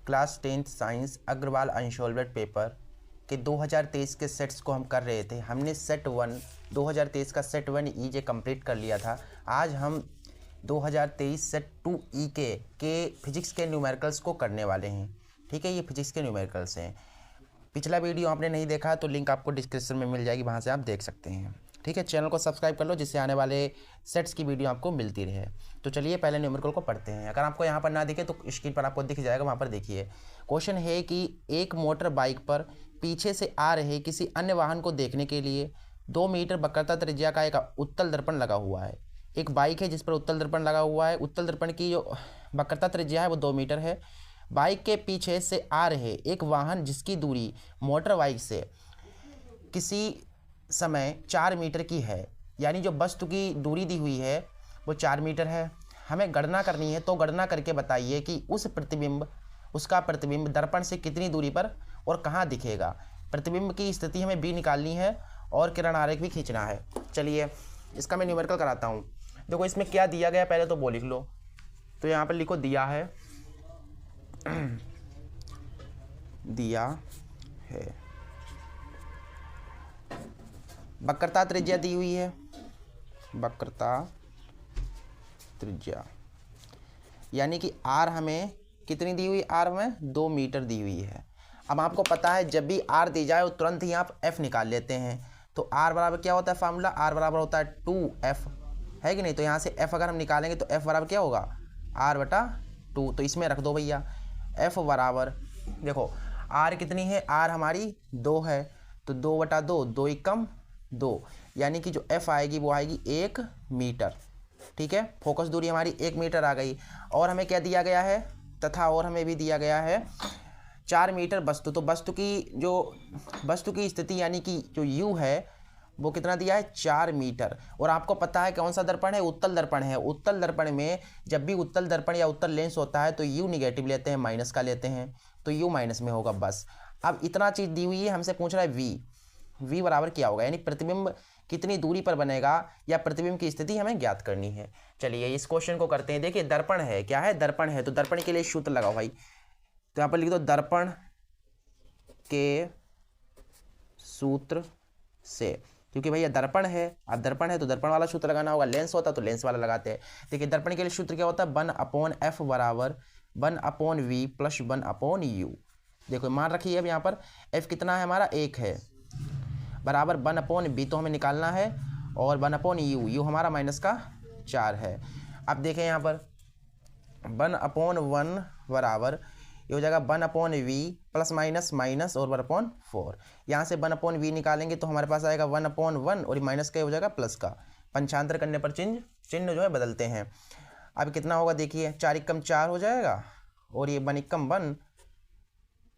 Class 10th science Agrawal unsolved paper के 2023 के sets को हम कर रहे थे। हमने सेट 1 2023 का सेट 1 ईजे कंप्लीट कर लिया था। आज हम 2023 सेट 2 ई के फिजिक्स के न्यूमेरिकल्स को करने वाले हैं। ठीक है, ये फिजिक्स के न्यूमेरिकल्स हैं। पिछला वीडियो आपने नहीं देखा तो लिंक आपको डिस्क्रिप्शन में मिल जाएगी, वहाँ से आप देख सकते हैं। ठीक है, चैनल को सब्सक्राइब कर लो जिससे आने वाले सेट्स की वीडियो आपको मिलती रहे। तो चलिए पहले न्यूमेरिकल को पढ़ते हैं। अगर आपको यहाँ पर ना दिखे तो स्क्रीन पर आपको दिख जाएगा, वहाँ पर देखिए। क्वेश्चन है कि एक मोटर बाइक पर पीछे से आ रहे किसी अन्य वाहन को देखने के लिए 2 मीटर वक्रता त्रिज्या का एक उत्तल दर्पण लगा हुआ है। एक बाइक है जिस पर उत्तल दर्पण लगा हुआ है। उत्तल दर्पण की जो वक्रता त्रिज्या है वो 2 मीटर है। बाइक के पीछे से आ रहे एक वाहन जिसकी दूरी मोटर बाइक से किसी समय 4 मीटर की है, यानी जो वस्तु की दूरी दी हुई है वो 4 मीटर है। हमें गणना करनी है, तो गणना करके बताइए कि उसका प्रतिबिंब दर्पण से कितनी दूरी पर और कहाँ दिखेगा। प्रतिबिंब की स्थिति हमें बी निकालनी है और किरण आरेख भी खींचना है। चलिए इसका मैं न्यूमेरिकल कराता हूँ। देखो इसमें क्या दिया गया पहले तो वो लिख लो। तो यहाँ पर लिखो दिया है दिया है वक्रता त्रिज्या दी हुई है, वक्रता त्रिज्या यानी कि आर हमें कितनी दी हुई, आर हमें 2 मीटर दी हुई है। अब आपको पता है जब भी आर दी जाए तो तुरंत ही आप एफ निकाल लेते हैं। तो आर बराबर क्या होता है फार्मूला, आर बराबर होता है 2f, है कि नहीं। तो यहाँ से एफ अगर हम निकालेंगे तो एफ बराबर क्या होगा, r/2। तो इसमें रख दो भैया एफ बराबर, देखो आर कितनी है, आर हमारी 2 है तो 2/2, 2 एकम 2, यानी कि जो एफ आएगी वो आएगी 1 मीटर। ठीक है, फोकस दूरी हमारी 1 मीटर आ गई। और हमें क्या दिया गया है, तथा और हमें भी दिया गया है 4 मीटर वस्तु। तो वस्तु की स्थिति यानी कि जो यू है वो कितना दिया है, 4 मीटर। और आपको पता है कौन सा दर्पण है, उत्तल दर्पण है। उत्तल दर्पण में जब भी उत्तल दर्पण या उत्तल लेंस होता है तो यू निगेटिव लेते हैं, माइनस का लेते हैं, तो यू माइनस में होगा बस। अब इतना चीज़ दी हुई है, हमसे पूछ रहा है वी बराबर क्या होगा, यानी प्रतिबिंब कितनी दूरी पर बनेगा या प्रतिबिंब की स्थिति हमें ज्ञात करनी है। चलिए इस क्वेश्चन को करते हैं। देखिए दर्पण है, क्या है, दर्पण है। तो दर्पण के लिए सूत्र लगाओ भाई। तो यहाँ पर लिख दो दर्पण के सूत्र से, क्योंकि भैया दर्पण है, अब दर्पण है तो दर्पण वाला सूत्र लगाना होगा। लेंस होता तो लेंस वाला लगाते हैं। देखिए दर्पण के लिए सूत्र क्या होता है, 1/f बराबर 1/v प्लस 1/u। देखो मान रखिए अब यहाँ पर f कितना है हमारा, 1 है, बराबर 1/b तो हमें निकालना है, और 1/u, यू हमारा माइनस का 4 है। अब देखें यहाँ पर 1/1 बराबर ये हो जाएगा 1/v प्लस माइनस माइनस और 1/4। यहाँ से 1/v निकालेंगे तो हमारे पास आएगा 1/1 और माइनस का हो जाएगा प्लस का। पंचांतर करने पर चिन्ह जो है बदलते हैं। अब कितना होगा देखिए, 4 एकम 4 हो जाएगा, और ये 1 एकम 1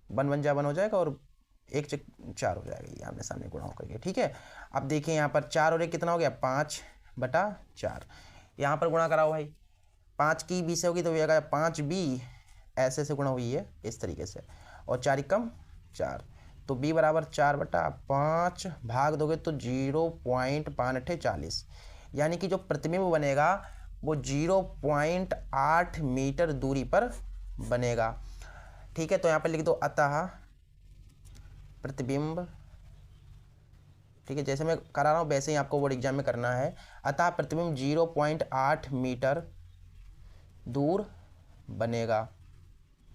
1 जा 1 हो जाएगा, और 1 से 4 हो जाएगा, ये आमने सामने गुणा होकर के। ठीक है, अब देखिए यहाँ पर 4 और 1 कितना हो गया, 5/4। यहाँ पर गुणा कराओ भाई, 5 की 20 होगी तो हो जाएगा 5b, ऐसे से गुणा हुई है इस तरीके से, और 4 एकम 4, तो b बराबर 4/5 भाग दोगे तो 0.540, यानी कि जो प्रतिबिंब बनेगा वो 0.8 मीटर दूरी पर बनेगा। ठीक है, तो यहाँ पर लिख दो अतः प्रतिबिंब, ठीक है, जैसे मैं करा रहा हूँ वैसे ही आपको बोर्ड एग्जाम में करना है। अतः प्रतिबिंब 0.8 मीटर दूर बनेगा।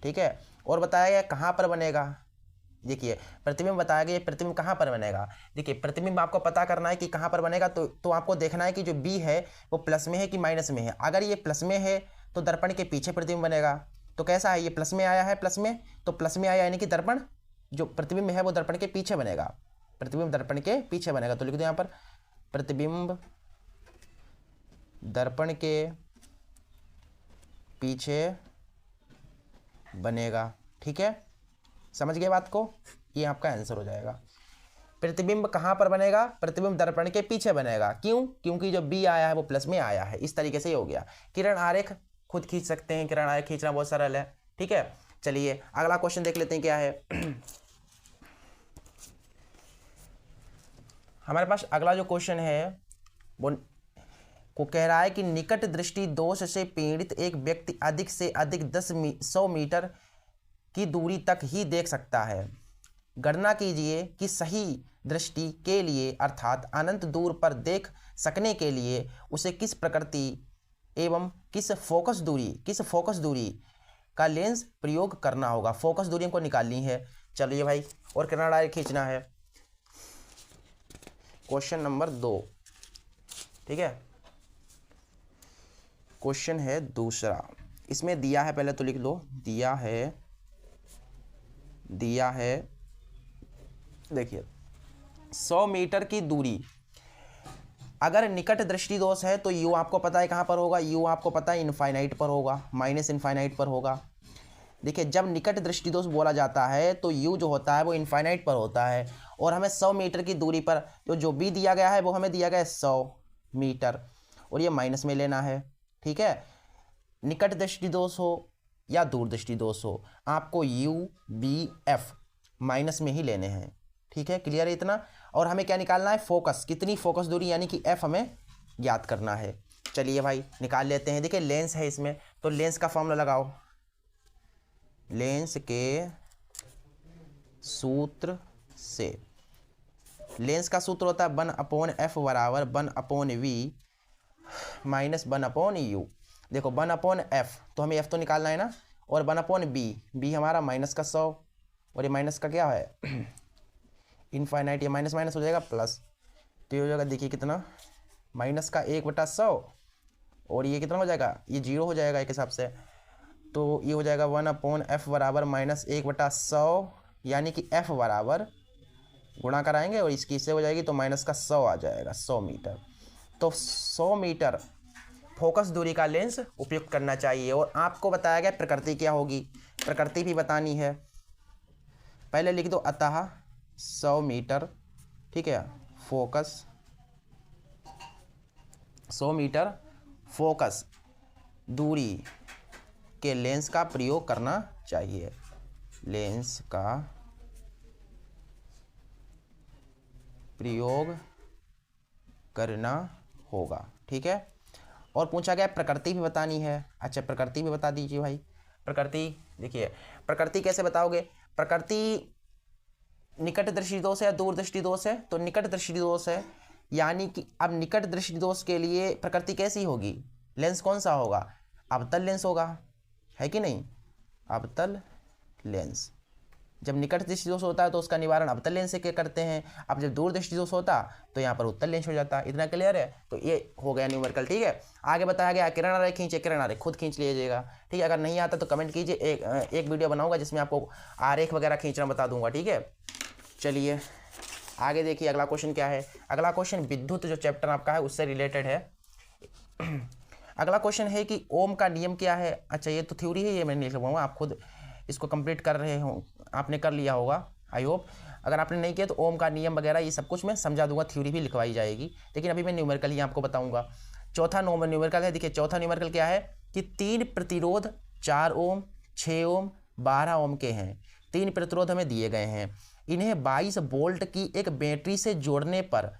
ठीक है, और बताया गया कहाँ पर बनेगा। देखिए प्रतिबिंब बताया गया, प्रतिबिंब कहाँ पर बनेगा। देखिए प्रतिबिंब आपको पता करना है कि कहाँ पर बनेगा, तो आपको देखना है कि जो बी है वो प्लस में है कि माइनस में है। अगर ये प्लस में है तो दर्पण के पीछे प्रतिबिंब बनेगा। तो कैसा है, ये प्लस में आया है, प्लस में, तो प्लस में आया यानी कि दर्पण जो प्रतिबिंब है वो दर्पण के पीछे बनेगा, प्रतिबिंब दर्पण के पीछे बनेगा। तो लिख दो यहाँ पर प्रतिबिंब दर्पण के पीछे बनेगा। ठीक है, समझ गए बात को, ये आपका आंसर हो जाएगा। प्रतिबिंब कहाँ पर बनेगा, प्रतिबिंब दर्पण के पीछे बनेगा। क्यों, क्योंकि जो बी आया है वो प्लस में आया है। इस तरीके से ही हो गया। किरण आरेख खुद खींच सकते हैं, किरण आरेख खींचना बहुत सरल है। ठीक है, चलिए अगला क्वेश्चन देख लेते हैं क्या है। हमारे पास अगला जो क्वेश्चन है वो को कह रहा है कि निकट दृष्टि दोष से पीड़ित एक व्यक्ति अधिक से अधिक 100 मीटर की दूरी तक ही देख सकता है। गणना कीजिए कि सही दृष्टि के लिए अर्थात अनंत दूर पर देख सकने के लिए उसे किस प्रकृति एवं किस फोकस दूरी का लेंस प्रयोग करना होगा। फोकस दूरी हमको निकालनी है। चलिए भाई, और कितना डायरेक्ट खींचना है। क्वेश्चन नंबर 2, ठीक है। क्वेश्चन है दूसरा, इसमें दिया है, पहले तो लिख लो, दिया है देखिए 100 मीटर की दूरी, अगर निकट दृष्टि दोष है तो यू आपको पता है कहाँ पर होगा, यू आपको पता है इनफाइनाइट पर होगा, माइनस इनफाइनाइट पर होगा। देखिए जब निकट दृष्टि दोष बोला जाता है तो यू जो होता है वो इनफाइनाइट पर होता है, और हमें 100 मीटर की दूरी पर जो बी दिया गया है वो हमें दिया गया है 100 मीटर, और ये माइनस में लेना है, ठीक है। निकट दृष्टि दोष हो या दूर दृष्टि दोष हो, आपको यू बी एफ माइनस में ही लेने हैं, ठीक है। क्लियर है इतना। और हमें क्या निकालना है, फोकस, कितनी फोकस दूरी यानी कि एफ हमें ज्ञात करना है। चलिए भाई निकाल लेते हैं। देखिए लेंस है इसमें, तो लेंस का फॉर्मूला लगाओ। लेंस के सूत्र से, लेंस का सूत्र होता है 1/f बराबर 1/v माइनस 1/u। देखो 1/f तो हमें f तो निकालना है ना, और 1/b हमारा माइनस का 100, और ये माइनस का क्या है इनफाइनाइट, ये माइनस माइनस हो जाएगा प्लस, तो ये हो जाएगा देखिए कितना, माइनस का 1/100, और ये कितना हो जाएगा, ये 0 हो जाएगा एक हिसाब से, तो ये हो जाएगा 1/f बराबर माइनस 1/100, यानी कि f बराबर गुणा कराएंगे और इसकी इससे हो जाएगी तो माइनस का 100 आ जाएगा, 100 मीटर। तो 100 मीटर फोकस दूरी का लेंस उपयुक्त करना चाहिए। और आपको बताया गया प्रकृति क्या होगी, प्रकृति भी बतानी है। पहले लिख दो अतः 100 मीटर, ठीक है, फोकस 100 मीटर फोकस दूरी के लेंस का प्रयोग करना चाहिए, लेंस का प्रयोग करना होगा, ठीक है। और पूछा गया प्रकृति भी बतानी है। अच्छा प्रकृति भी बता दीजिए भाई। प्रकृति देखिए, प्रकृति कैसे बताओगे, प्रकृति निकट दृष्टि दोष है या दूर दृष्टि दोष है, तो निकट दृष्टि दोष है, यानी कि अब निकट दृष्टि दोष के लिए प्रकृति कैसी होगी, लेंस कौन सा होगा, अवतल लेंस होगा, है कि नहीं, अवतल लेंस। जब निकट दृष्टि दोष होता है तो उसका निवारण अवतल लेंस से करते हैं, अब जब दूर दृष्टि दोष होता तो यहाँ पर उत्तल लेंस हो जाता है। इतना क्लियर है, तो ये हो गया न्यूमेरिकल, ठीक है। आगे बताया गया किरण आरेख खींचे, किरण आरेख खुद खींच लीजिएगा, ठीक है। अगर नहीं आता तो कमेंट कीजिए, एक वीडियो बनाऊंगा जिसमें आपको आरेख वगैरह खींचना बता दूंगा, ठीक है। चलिए आगे देखिए अगला क्वेश्चन क्या है। अगला क्वेश्चन विद्युत जो चैप्टर आपका है उससे रिलेटेड है। अगला क्वेश्चन है कि ओम का नियम क्या है। अच्छा ये तो थ्योरी है, ये मैं नहीं लिख पाऊंगा, आप खुद इसको कंप्लीट कर रहे हो, आपने कर लिया होगा आई होप। अगर आपने नहीं किया तो ओम का नियम वगैरह ये सब कुछ मैं समझा दूंगा, थ्योरी भी लिखवाई जाएगी, लेकिन अभी मैं न्यूमेरिकल ही आपको बताऊंगा। चौथा न्यूमेरिकल है, देखिए चौथा न्यूमेरिकल क्या है कि 3 प्रतिरोध 4 ओम 6 ओम 12 ओम के हैं। 3 प्रतिरोध हमें दिए गए हैं, इन्हें 22 वोल्ट की एक बैटरी से जोड़ने पर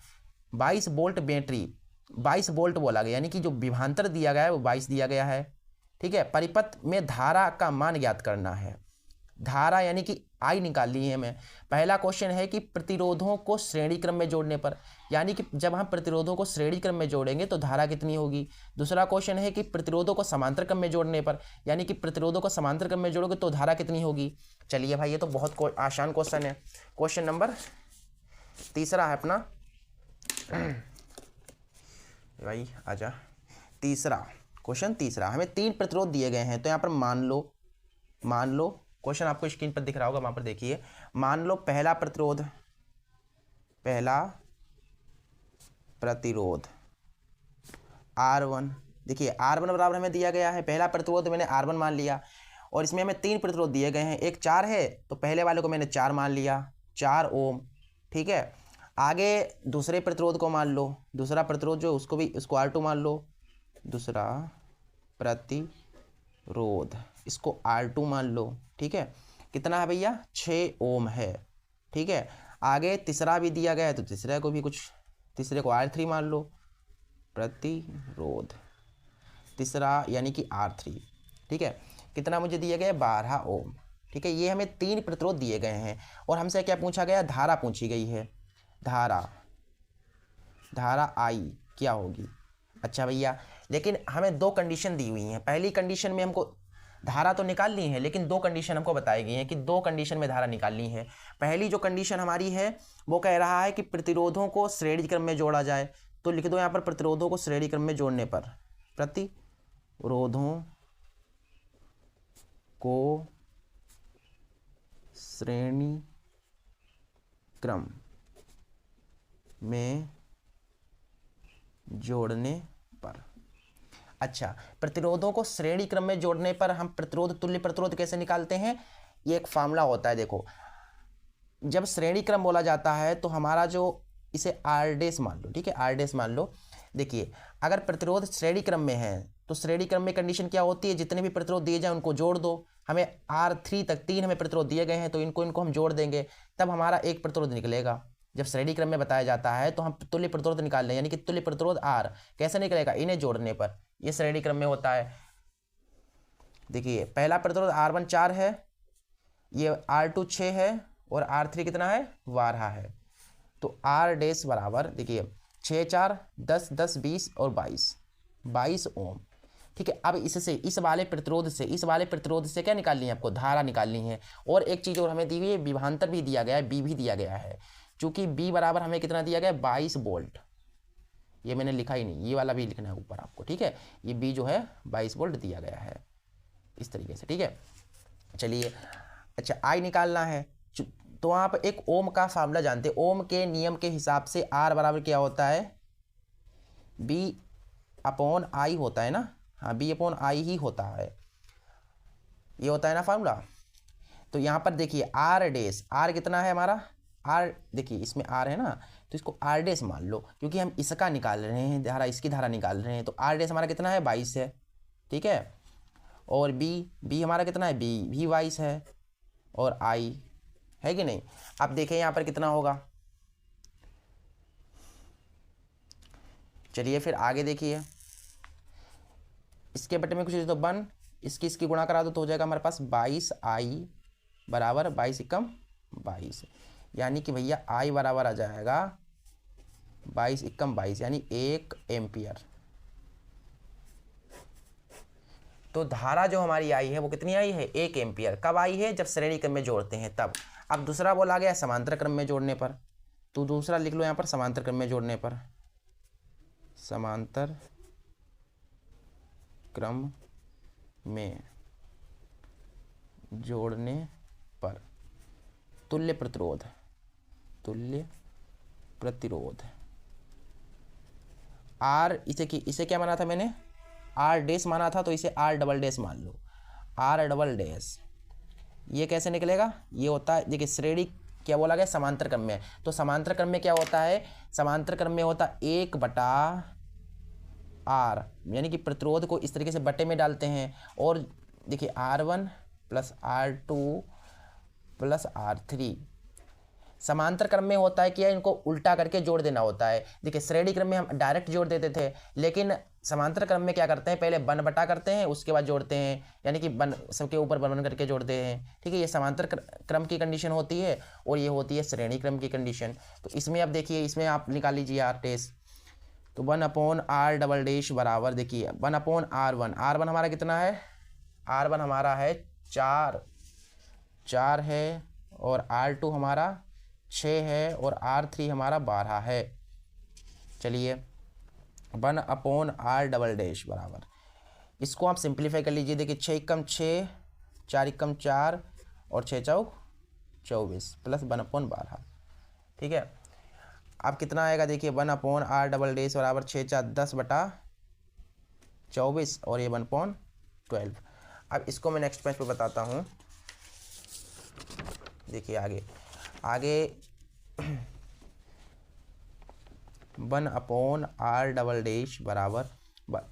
22 वोल्ट बैटरी, 22 वोल्ट बोला गया, यानी कि जो विभवांतर दिया गया है वो 22 दिया गया है, ठीक है। परिपथ में धारा का मान ज्ञात करना है, धारा यानी कि आई निकालनी है हमें। पहला क्वेश्चन है कि प्रतिरोधों को श्रेणी क्रम में जोड़ने पर, यानी कि जब हम प्रतिरोधों को श्रेणी क्रम में जोड़ेंगे तो धारा कितनी होगी। दूसरा क्वेश्चन है कि प्रतिरोधों को समांतर क्रम में जोड़ने पर, यानी कि प्रतिरोधों को समांतर क्रम में जोड़ोगे तो धारा कितनी होगी। चलिए भाई ये तो बहुत आसान क्वेश्चन है। क्वेश्चन नंबर तीसरा है अपना भाई आजा, तीसरा क्वेश्चन, तीसरा हमें 3 प्रतिरोध दिए गए हैं, तो यहाँ पर मान लो क्वेश्चन आपको स्क्रीन पर दिख रहा होगा, वहाँ पर देखिए। मान लो पहला प्रतिरोध R1, देखिए R1 बराबर हमें दिया गया है, पहला प्रतिरोध मैंने R1 मान लिया, और इसमें हमें 3 प्रतिरोध दिए गए हैं, एक 4 है तो पहले वाले को मैंने 4 मान लिया, 4 ओम, ठीक है। आगे दूसरे प्रतिरोध को मान लो, दूसरा प्रतिरोध जो उसको R2 मान लो, दूसरा प्रतिरोध इसको R2 मान लो, ठीक है। कितना है भैया 6 ओम है, ठीक है। आगे तीसरा भी दिया गया है तो तीसरे को R3 मान लो, प्रतिरोध तीसरा यानी कि R3, ठीक है। कितना मुझे दिया गया 12 ओम, ठीक है, ये हमें 3 प्रतिरोध दिए गए हैं और हमसे क्या पूछा गया, धारा पूछी गई है। धारा आई क्या होगी। अच्छा भैया, लेकिन हमें 2 कंडीशन दी हुई हैं। पहली कंडीशन में हमको धारा तो निकालनी है, लेकिन 2 कंडीशन हमको बताई गई हैं कि 2 कंडीशन में धारा निकालनी है। पहली जो कंडीशन हमारी है वो कह रहा है कि प्रतिरोधों को श्रेणी क्रम में जोड़ा जाए। तो लिख दो यहाँ पर, प्रतिरोधों को श्रेणी क्रम में जोड़ने पर, प्रतिरोधों को श्रेणी क्रम में जोड़ने पर। अच्छा, प्रतिरोधों को श्रेणी क्रम में जोड़ने पर हम प्रतिरोध तुल्य प्रतिरोध कैसे निकालते हैं, ये एक फार्मूला होता है। देखो, जब श्रेणी क्रम बोला जाता है तो हमारा जो, इसे आर डैश मान लो, ठीक है, आर डैश मान लो। देखिए, अगर प्रतिरोध श्रेणी क्रम में है तो श्रेणी क्रम में कंडीशन क्या होती है, जितने भी प्रतिरोध दिए जाए उनको जोड़ दो। हमें R3 तक 3 हमें प्रतिरोध दिए गए हैं, तो इनको हम जोड़ देंगे, तब हमारा एक प्रतिरोध निकलेगा। जब श्रेणी क्रम में बताया जाता है तो हम तुल्य प्रतिरोध निकाल लें, यानी कि तुल्य प्रतिरोध R कैसे निकलेगा, इन्हें जोड़ने पर। ये श्रेणी क्रम में होता है। देखिए, पहला प्रतिरोध R1 4 है, ये R2 6 है और R3 कितना है, 12 है। तो R डैश बराबर, देखिए 6 4 10 10 20 और 22 ओम। ठीक है, अब इससे इस वाले प्रतिरोध से क्या निकालनी है आपको, धारा निकालनी है। और एक चीज़ और हमें दी हुई है, विभवांतर भी दिया गया है, बी भी दिया गया है। चूंकि बी बराबर हमें कितना दिया गया है, 22 वोल्ट। ये मैंने लिखा ही नहीं, ये वाला भी लिखना है ऊपर आपको, ठीक है। ये बी जो है 22 वोल्ट दिया गया है इस तरीके से, ठीक है। चलिए, अच्छा आई निकालना है तो आप एक ओम का फार्मूला जानते हैं। ओम के नियम के हिसाब से आर बराबर क्या होता है, बी अपॉन आई होता है ना। हाँ, बी अपॉन आई ही होता है, ये होता है ना फार्मूला। तो यहाँ पर देखिए आर डैश, आर कितना है हमारा, आर देखिए इसमें आर है ना, तो इसको आर डैश मान लो, क्योंकि हम इसका निकाल रहे हैं धारा, इसकी धारा निकाल रहे हैं। तो आर डैश हमारा कितना है, 22 है, ठीक है। और बी हमारा कितना है, बी भी 22 है, और आई है कि नहीं। अब देखें यहाँ पर कितना होगा। चलिए फिर आगे देखिए, इसके बटे में कुछ तो बन, इसकी गुणा करा दो तो हो जाएगा हमारे पास 22 आई बराबर 22 एकम 22, यानी कि भैया आई बराबर आ जाएगा 22 एकम 22, यानी 1 एम्पियर। तो धारा जो हमारी आई है वो कितनी आई है, 1 एम्पियर। कब आई है, जब श्रेणी क्रम में जोड़ते हैं तब। अब दूसरा बोला गया समांतर क्रम में जोड़ने पर, तो दूसरा लिख लो यहाँ पर, समांतर क्रम में जोड़ने पर, समांतर क्रम में जोड़ने पर तुल्य प्रतिरोध आर, इसे क्या माना था मैंने, आर डैश माना था, तो इसे आर डबल डैश मान लो, आर डबल डैश। ये कैसे निकलेगा, ये होता है, देखिए श्रेणी क्या बोला गया, समांतर क्रम में। तो समांतर क्रम में क्या होता है, समांतर क्रम में होता 1 बटा आर, यानी कि प्रतिरोध को इस तरीके से बटे में डालते हैं। और देखिए R1 plus R2 plus R3। समांतर क्रम में होता है कि इनको उल्टा करके जोड़ देना होता है। देखिए श्रेणी क्रम में हम डायरेक्ट जोड़ देते थे, लेकिन समांतर क्रम में क्या करते हैं, पहले बन बटा करते हैं, उसके बाद जोड़ते हैं, यानी कि बन सबके ऊपर बन करके जोड़ते हैं, ठीक है। ये समांतर क्रम की कंडीशन होती है और ये होती है श्रेणी क्रम की कंडीशन। तो इसमें अब देखिए, इसमें आप निकाल लीजिए आर डैश, तो 1 अपॉन आर डबल डैश बराबर, देखिए 1 अपॉन R1, R1 हमारा कितना है, R1 हमारा है 4 है, और R2 हमारा 6 है, और R3 हमारा 12 है। चलिए 1 अपॉन आर डबल डैश बराबर, इसको आप सिंप्लीफाई कर लीजिए। देखिए 6 एकम 6, 4 एकम 4 और 6 चौक 24 प्लस 1 अपॉन 12, ठीक है। अब कितना आएगा, देखिए 1 अपॉन आर डबल डैश बराबर 6 4 10 बटा 24 और ये 1 अपॉन 12। अब इसको मैं नेक्स्ट पेज पे बताता हूँ। देखिए आगे 1 अपॉन आर डबल डैश बराबर,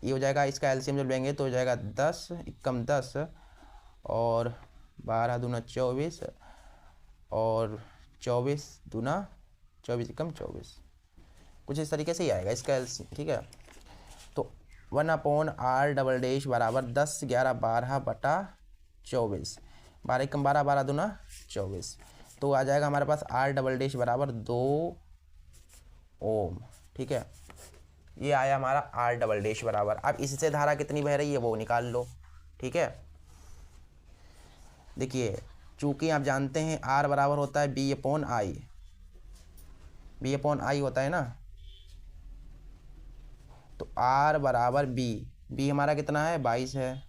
ये हो जाएगा, इसका एलसीएम जब लेंगे तो हो जाएगा 10 एकम 10 और 12 दूना 24 और 24 दूना 24 एकम 24, कुछ इस तरीके से ही आएगा इसका एलसीएम, ठीक है। तो 1 अपॉन आर डबल डैश बराबर 10 11 12 बटा 24, 12 कम 12, 12 दूना 24। तो आ जाएगा हमारे पास R डबल डैश बराबर 2 ओम। ठीक है, ये आया हमारा R डबल डैश बराबर। अब इससे धारा कितनी बह रही है वो निकाल लो। ठीक है, देखिए चूंकि आप जानते हैं R बराबर होता है B upon I, B upon I होता है ना, तो R बराबर B हमारा कितना है 22 है,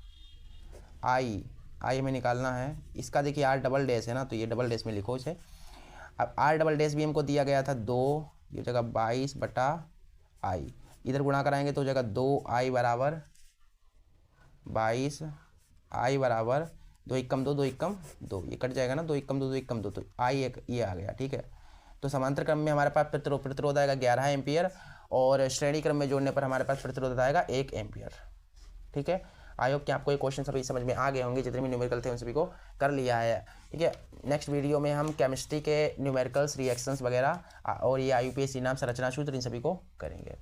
आई हमें निकालना है। इसका देखिए R डबल डैश है ना, तो ये डबल डैश में लिखो इसे। अब R डबल डैश भी हमको दिया गया था 2, ये जगह 22 बटा आई, इधर गुणा कराएंगे तो जगह 2 आई बराबर 22, आई बराबर 2 एकम 2, 2 एकम 2, ये कट जाएगा ना, 2 एकम 2, 2 एकम 2, तो आई एक ये आ गया। ठीक है, तो समांतर क्रम में हमारे पास प्रतिरोध आएगा 11 एम्पियर और श्रेणी क्रम में जोड़ने पर हमारे पास प्रतिरोध आएगा 1 एम्पियर। ठीक है, आई होप कि आपको ये क्वेश्चन सभी समझ में आ गए होंगे, जितने भी न्यूमेरिकल थे उन सभी को कर लिया है। ठीक है, नेक्स्ट वीडियो में हम केमिस्ट्री के न्यूमेरिकल्स, रिएक्शंस वगैरह और ये IUPAC नाम, संरचना सूत्र, इन सभी को करेंगे।